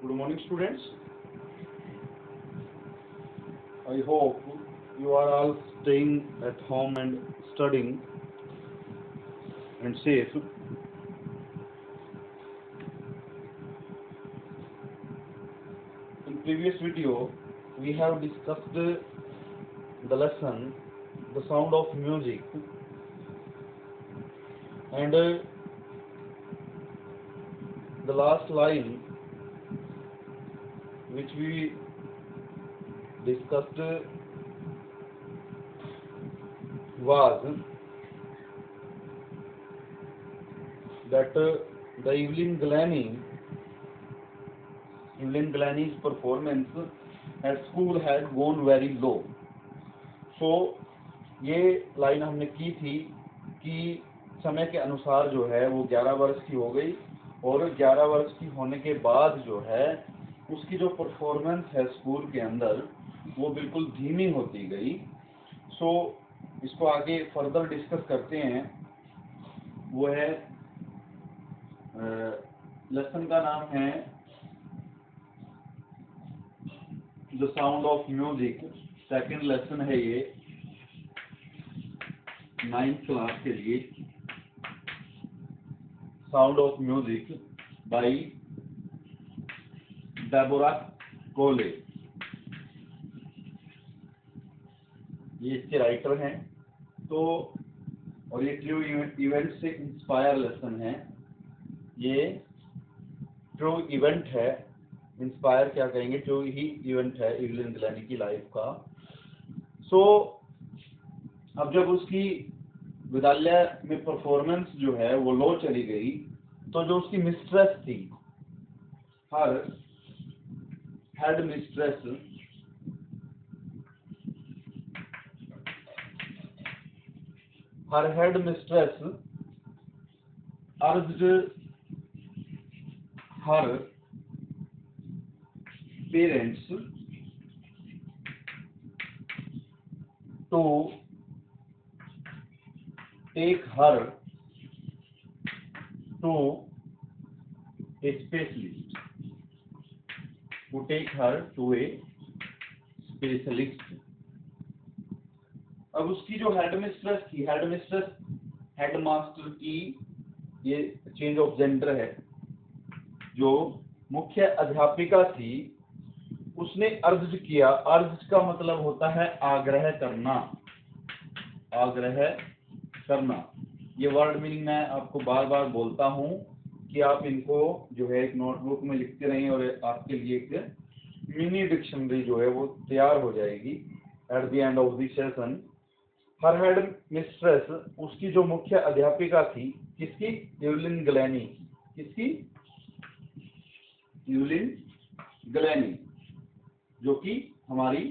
Good morning, students. I hope you are all staying at home and studying and safe. In previous video, we have discussed the lesson, the sound of music, and the last line which we discussed was that the Evelyn Glennie's performance at school had gone very low. So ये line हमने की थी कि समय के अनुसार जो है वो 11 वर्ष की हो गई और 11 वर्ष की होने के बाद जो है उसकी जो परफॉर्मेंस है स्कूल के अंदर वो बिल्कुल धीमी होती गई। सो इसको आगे फर्दर डिस्कस करते हैं। वो है लेसन का नाम है the sound of music. Second lesson है ये 9th क्लास के लिए, sound of music by Deborah कोले। ये इसके राइटर हैं। तो और ये ट्रू इवेंट से इंस्पायर लेसन है। ये ट्रू इवेंट है, इंस्पायर क्या कहेंगे, ट्रू ही इवेंट है एवलिन ग्लैनी की लाइफ का। सो अब जब उसकी विद्यालय में परफॉर्मेंस जो है वो लो चली गई तो जो उसकी मिस्ट्रेस थी, her head mistress urged her parents to take her to a specialist. To take her to a specialist. अब उसकी जो हेडमिस्ट्रेस थी, हेडमास्टर की, ये चेंज ऑफ जेंडर है, जो मुख्य अध्यापिका थी उसने अर्ज किया। अर्ज का मतलब होता है आग्रह करना। ये वर्ड मीनिंग मैं आपको बार बार बोलता हूँ कि आप इनको जो है एक नोटबुक में लिखते रहें और आपके लिए एक मिनी डिक्शनरी जो है वो तैयार हो जाएगी at the end of the session. Her head mistress, उसकी जो मुख्य अध्यापिका थी, किसकी? एवलिन ग्लैनी। किसकी? एवलिन ग्लैनी, जो कि हमारी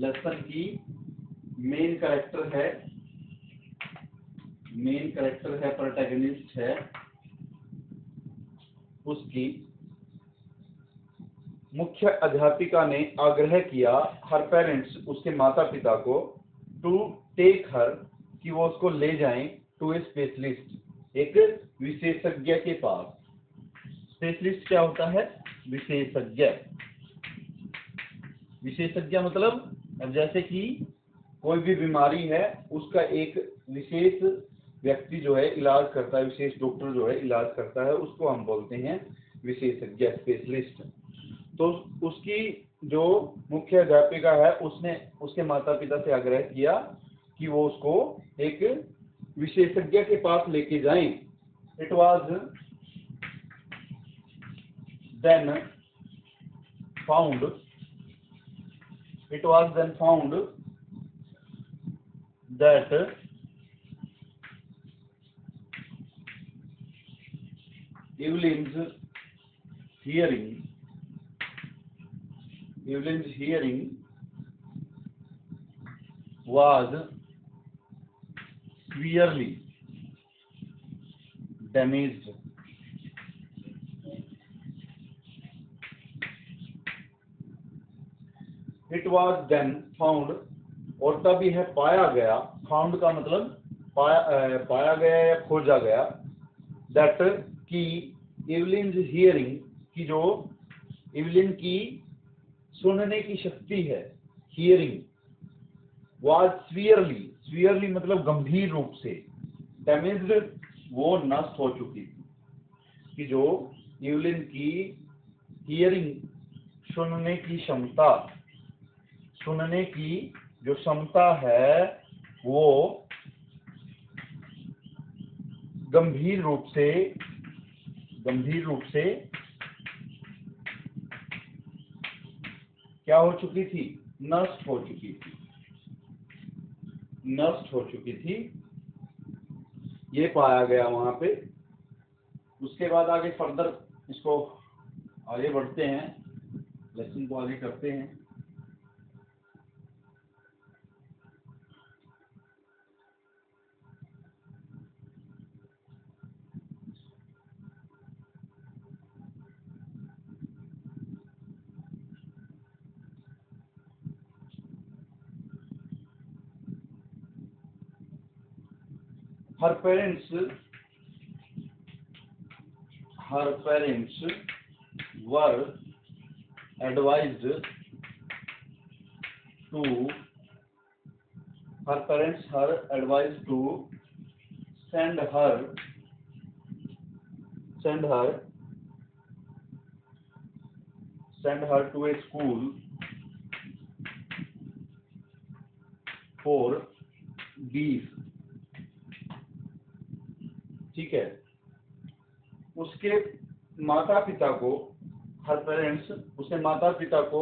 लेसन की मेन कैरेक्टर है, प्रोटैगनिस्ट है। उसकी मुख्य अध्यापिका ने आग्रह किया हर पेरेंट्स, उसके माता पिता को, टू टेक हर, कि वो उसको ले जाएं, टू ए स्पेशलिस्ट, एक विशेषज्ञ के पास। स्पेशलिस्ट क्या होता है? विशेषज्ञ मतलब अब जैसे कि कोई भी बीमारी है उसका एक विशेष व्यक्ति जो है इलाज करता है, विशेष डॉक्टर जो है इलाज करता है, उसको हम बोलते हैं विशेषज्ञ, स्पेशलिस्ट। तो उसकी जो मुख्य अध्यापिका है उसने उसके माता पिता से आग्रह किया कि वो उसको एक विशेषज्ञ के पास लेके जाएं। It was then found that Evelyn's hearing was severely damaged. It was then found, और तब यह पाया गया, फाउंड का मतलब पाया गया या खोजा गया, दैट कि एवलिन्स हियरिंग, कि जो इवलिन की सुनने की शक्ति है, हियरिंग, वाज स्वीयरली मतलब गंभीर रूप से डैमेज्ड, वो नष्ट हो चुकी थी। कि जो इवलिन की हियरिंग, सुनने की जो क्षमता है वो गंभीर रूप से क्या हो चुकी थी? नष्ट हो चुकी थी। ये पाया गया वहां पे। उसके बाद आगे फर्दर इसको आगे बढ़ते हैं, लेसन को आगे करते हैं। Her parents were advised to send her to a school for deaf। ठीक है, उसके माता पिता को, हर पेरेंट्स, उसके माता पिता को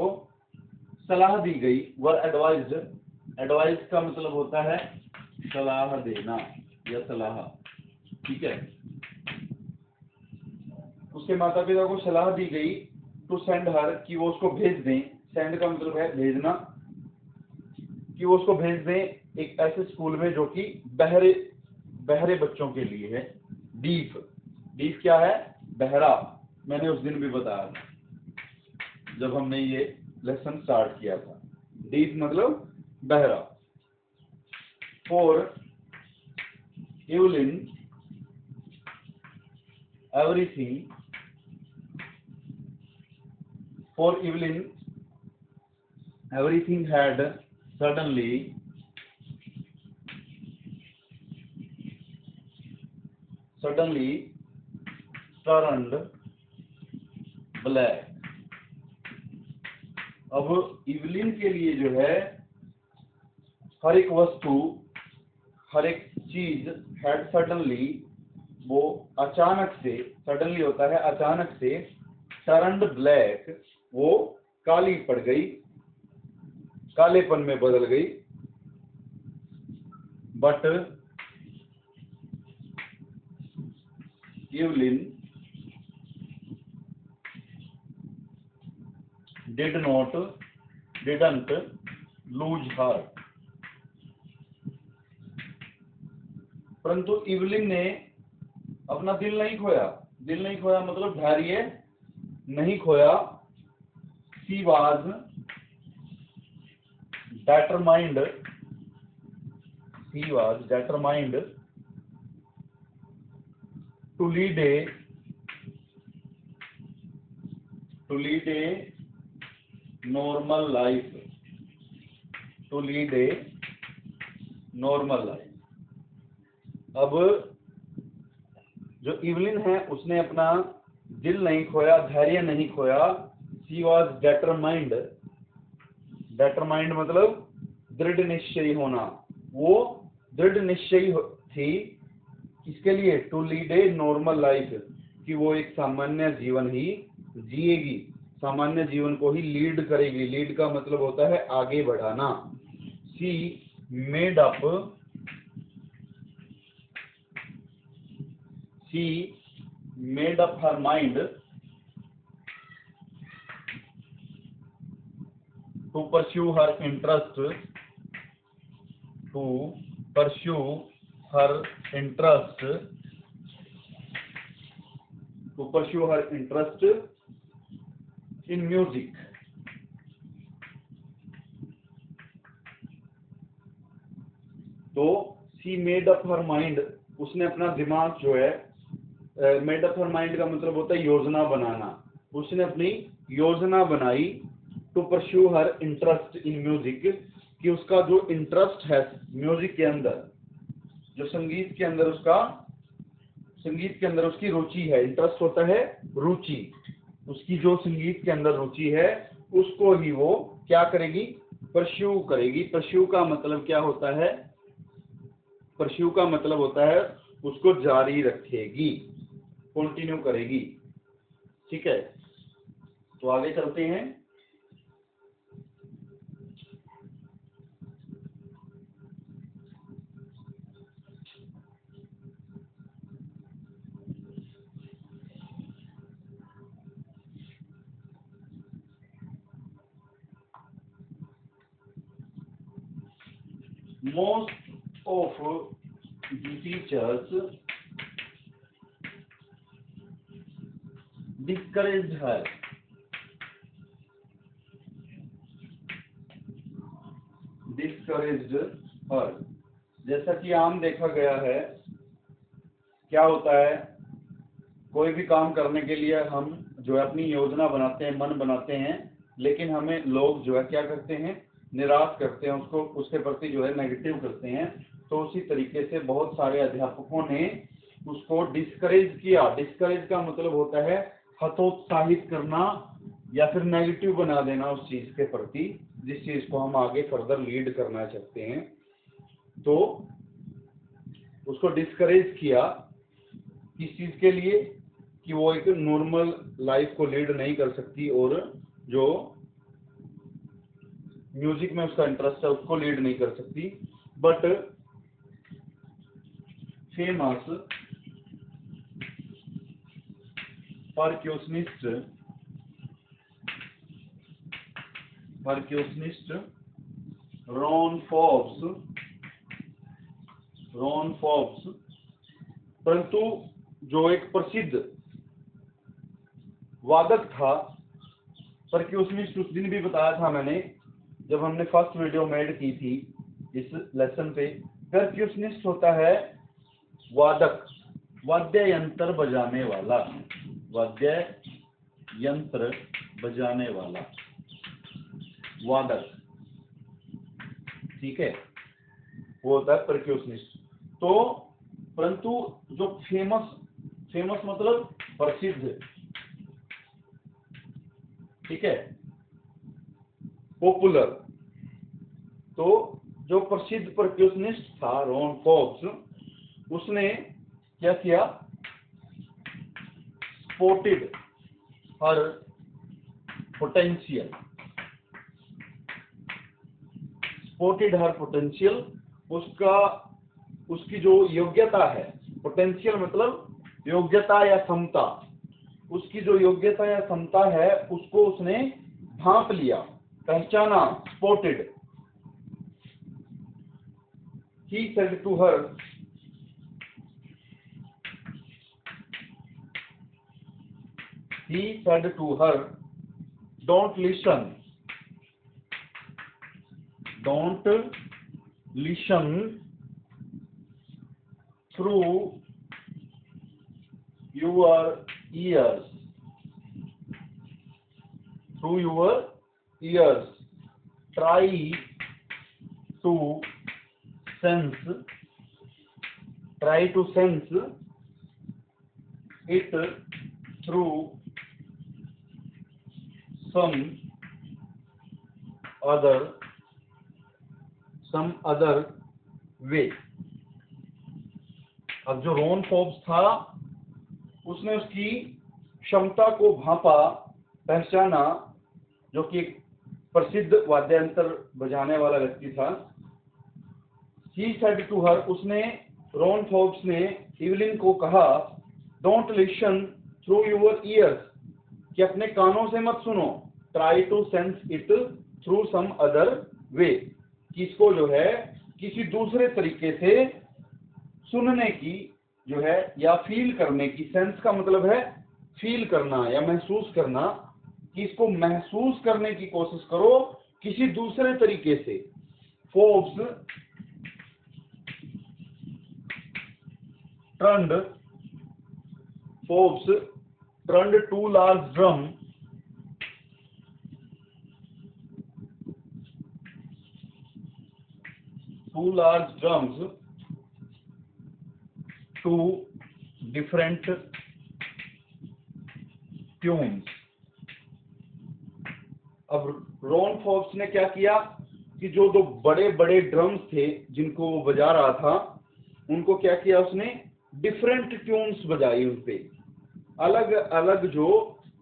सलाह दी गई। वर एडवाइज का मतलब होता है सलाह देना या सलाह। ठीक है, उसके माता पिता को सलाह दी गई टू सेंड हर, कि वो उसको भेज दें। सेंड का मतलब है भेजना, कि वो उसको भेज दें एक ऐसे स्कूल में जो कि बहरे बच्चों के लिए है। डीफ क्या है? बहरा। मैंने उस दिन भी बताया था जब हमने ये लेसन स्टार्ट किया था। डीफ मतलब बहरा। For Evelyn everything had suddenly turned black। अब इवलिन के लिए जो है हर एक वस्तु, हर एक चीज had suddenly, वो अचानक से, सडनली होता है अचानक से, turned black, वो काली पड़ गई, कालेपन में बदल गई। But Evelyn didn't lose heart। परंतु इवलिन ने अपना दिल नहीं खोया मतलब धैर्य नहीं खोया। She was determined to lead a normal life। अब जो इवलिन है उसने अपना दिल नहीं खोया, धैर्य नहीं खोया। She was determined मतलब दृढ़ निश्चयी होना। वो दृढ़ निश्चयी थी किसके लिए? To lead a normal life, कि वो एक सामान्य जीवन ही जिएगी, सामान्य जीवन को ही लीड करेगी। लीड का मतलब होता है आगे बढ़ाना। She made up her mind to pursue her interest in music. तो she made up her mind, उसने अपना दिमाग जो है, मेड अप हर माइंड का मतलब होता है योजना बनाना। उसने अपनी योजना बनाई to pursue her interest in music, कि उसका जो इंटरेस्ट है म्यूजिक के अंदर, जो संगीत के अंदर उसकी रुचि है। इंटरेस्ट होता है रुचि, उसकी जो संगीत के अंदर रुचि है उसको ही वो क्या करेगी, परस्यू करेगी। परस्यू का मतलब क्या होता है, परस्यू का मतलब होता है उसको जारी रखेगी, कंटिन्यू करेगी। ठीक है, तो आगे चलते हैं। Most of the teachers discouraged her, जैसा कि आम देखा गया है, क्या होता है, कोई भी काम करने के लिए हम जो है अपनी योजना बनाते हैं, मन बनाते हैं, लेकिन हमें लोग जो है क्या करते हैं, निराश करते हैं, उसको उसके प्रति जो है नेगेटिव करते हैं। तो उसी तरीके से बहुत सारे अध्यापकों ने उसको डिस्करेज किया। डिस्करेज का मतलब होता है हतोत्साहित करना या फिर नेगेटिव बना देना उस चीज के प्रति, जिस चीज को हम आगे फर्दर लीड करना चाहते हैं। तो उसको डिस्करेज किया किस चीज के लिए, कि वो एक नॉर्मल लाइफ को लीड नहीं कर सकती और जो म्यूजिक में उसका इंटरेस्ट है उसको लीड नहीं कर सकती। बट फेमस परक्यूशनिस्ट रॉन फॉब्स, परंतु जो एक प्रसिद्ध वादक था, परक्यूशनिस्ट, उस दिन भी बताया था मैंने जब हमने फर्स्ट वीडियो मेड की थी इस लेसन पे। परक्यूशनिस्ट होता है वादक, वाद्य यंत्र बजाने वाला, वाद्य यंत्र बजाने वाला वादक। ठीक है, वो होता है परक्यूशनिस्ट। तो परंतु जो फेमस मतलब प्रसिद्ध, ठीक है, पॉपुलर। तो जो प्रसिद्ध परक्यूशनिस्ट था रॉन फॉक्स, उसने क्या किया, स्पॉटेड हर पोटेंशियल, उसकी जो योग्यता है, पोटेंशियल मतलब योग्यता या क्षमता, उसकी जो योग्यता या क्षमता है उसको उसने भांप लिया, पहचाना, spotted. He said to her, don't listen through your ears, try to sense it through some other way। अब जो रॉन फॉब्स था उसने उसकी क्षमता को भांपा, पहचाना, जो कि एक प्रसिद्ध वाद्ययंत्र बजाने वाला व्यक्ति था। He said to her, उसने, रॉन फॉब्स ने इवलिन को कहा, don't listen through your ears, कि अपने कानों से मत सुनो, try to sense it through some other way, कि इसको जो है किसी दूसरे तरीके से सुनने की जो है या फील करने की। सेंस का मतलब है फील करना या महसूस करना, कि इसको महसूस करने की कोशिश करो किसी दूसरे तरीके से। Forbes turned two large drum two large drums to different tunes. अब रॉन फॉक्स ने क्या किया कि जो दो बड़े बड़े ड्रम्स थे जिनको वो बजा रहा था, उनको क्या किया उसने, डिफरेंट ट्यून्स बजाई उन पे, अलग अलग जो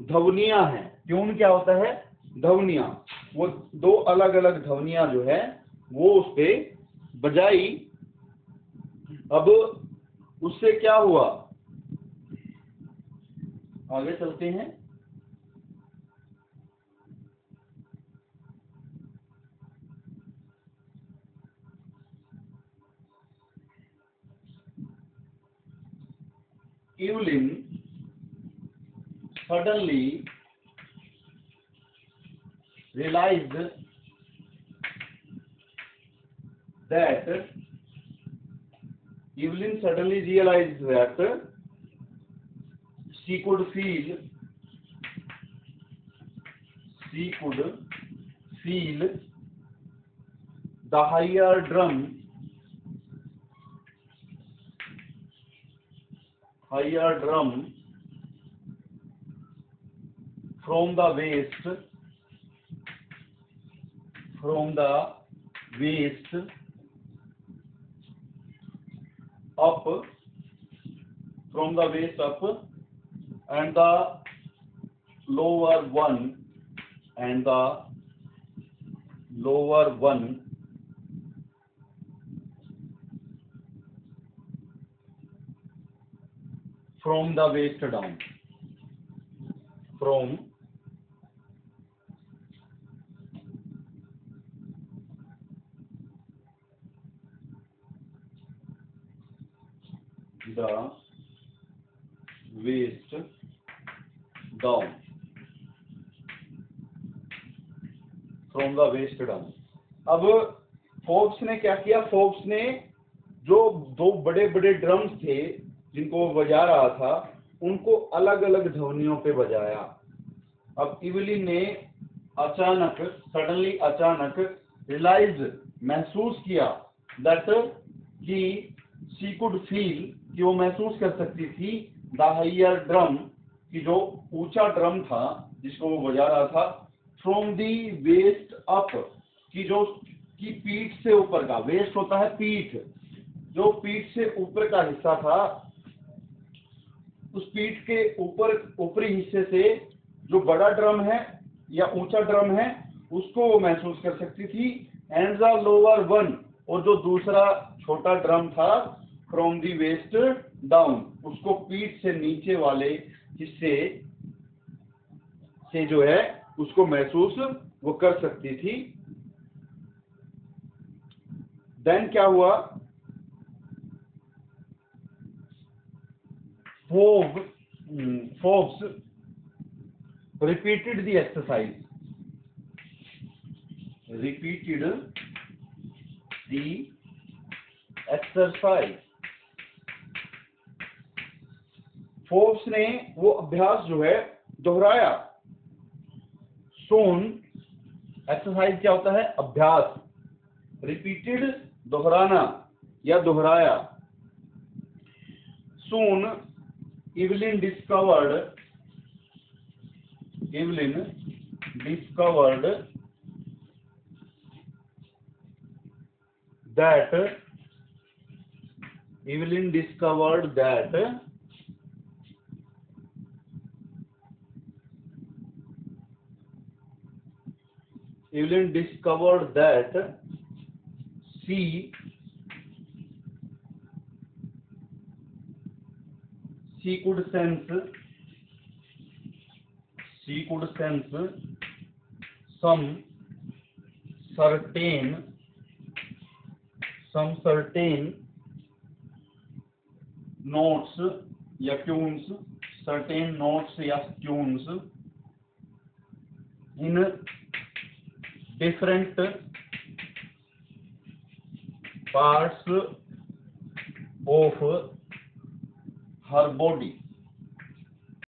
ध्वनियां हैं। ट्यून क्या होता है, ध्वनियां। वो दो अलग अलग ध्वनियां जो है वो उस पे बजाई। अब उससे क्या हुआ, आगे चलते हैं। Evelyn suddenly realized that she could feel the higher drum from the waist up, and the lower one from the waist down, from the waist down, from the waist down. अब फोर्ब्स ने क्या किया, Forbes ने जो दो बड़े बड़े drums थे जिनको वो बजा रहा था, उनको अलग अलग ध्वनियों पे बजाया। अब इवलिन ने अचानक रियलाइज, महसूस किया, दैट कि शी कुड फील, कि वो महसूस कर सकती थी, द हायर ड्रम, कि जो ऊंचा ड्रम था जिसको वो बजा रहा था, फ्रॉम दी वेस्ट अप, कि जो की पीठ से ऊपर का, वेस्ट होता है पीठ, जो पीठ से ऊपर का हिस्सा था, उस पीठ के ऊपरी हिस्से से जो बड़ा ड्रम है या ऊंचा ड्रम है उसको वो महसूस कर सकती थी। एंड द लोअर वन, और जो दूसरा छोटा ड्रम था, फ्रॉम दी वेस्ट डाउन, उसको पीठ से नीचे वाले हिस्से से जो है उसको महसूस वो कर सकती थी। देन क्या हुआ, Forbes repeated the exercise. Forbes ने वो अभ्यास जो है दोहराया। सोन, एक्सरसाइज क्या होता है, अभ्यास, रिपीटेड दोहराना या दोहराया। सोन Evelyn discovered that she could sense some certain notes या tunes in different parts of her body.